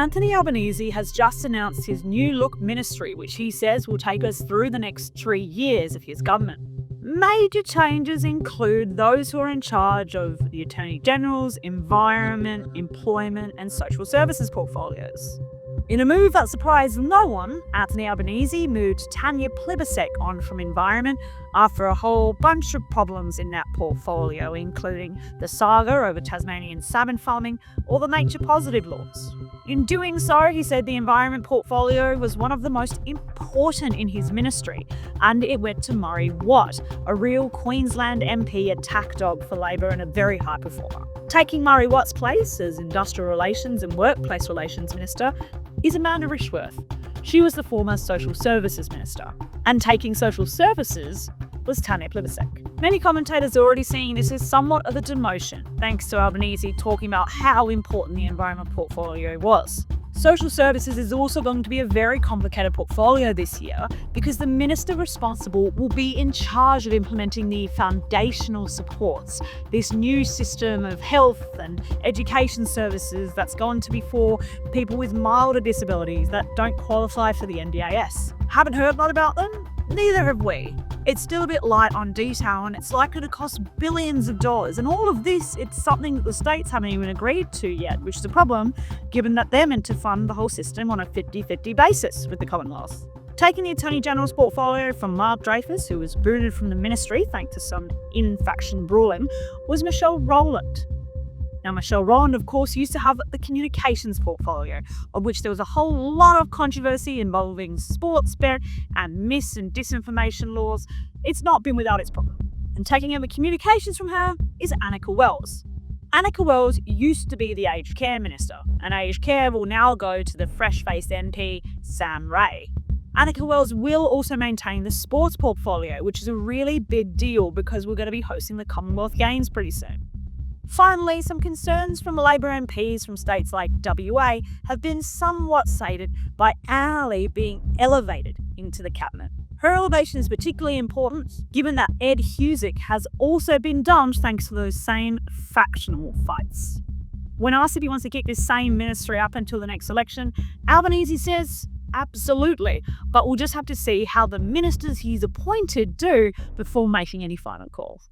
Anthony Albanese has just announced his new look ministry, which he says will take us through the next 3 years of his government. Major changes include those who are in charge of the Attorney-General's Environment, Employment and Social Services portfolios. In a move that surprised no one, Anthony Albanese moved Tanya Plibersek on from Environment after a whole bunch of problems in that portfolio, including the saga over Tasmanian salmon farming or the nature positive laws. In doing so, he said the environment portfolio was one of the most important in his ministry, and it went to Murray Watt, a real Queensland MP attack dog for Labor and a very high performer. Taking Murray Watt's place as Industrial Relations and Workplace Relations Minister is Amanda Rishworth. She was the former Social Services Minister. And taking Social Services was Tanya Plibersek. Many commentators are already seeing this as somewhat of a demotion, thanks to Albanese talking about how important the environment portfolio was. Social Services is also going to be a very complicated portfolio this year because the minister responsible will be in charge of implementing the foundational supports, this new system of health and education services that's going to be for people with milder disabilities that don't qualify for the NDIS. Haven't heard a lot about them? Neither have we. It's still a bit light on detail and it's likely to cost billions of dollars. And all of this, it's something that the states haven't even agreed to yet, which is a problem given that they're meant to fund the whole system on a 50-50 basis with the Commonwealth. Taking the Attorney-General's portfolio from Mark Dreyfus, who was booted from the ministry thanks to some in-faction brawling, was Michelle Rowland. Now, Michelle Rowland, of course, used to have the communications portfolio, of which there was a whole lot of controversy involving sports bet and mis- and disinformation laws. It's not been without its problem. And taking over communications from her is Anika Wells. Anika Wells used to be the aged care minister, and aged care will now go to the fresh-faced MP, Sam Rae. Anika Wells will also maintain the sports portfolio, which is a really big deal because we're going to be hosting the Commonwealth Games pretty soon. Finally, some concerns from Labor MPs from states like WA have been somewhat sated by Ali being elevated into the cabinet. Her elevation is particularly important given that Ed Husic has also been dumped thanks to those same factional fights. When asked if he wants to keep this same ministry up until the next election, Albanese says absolutely, but we'll just have to see how the ministers he's appointed do before making any final calls.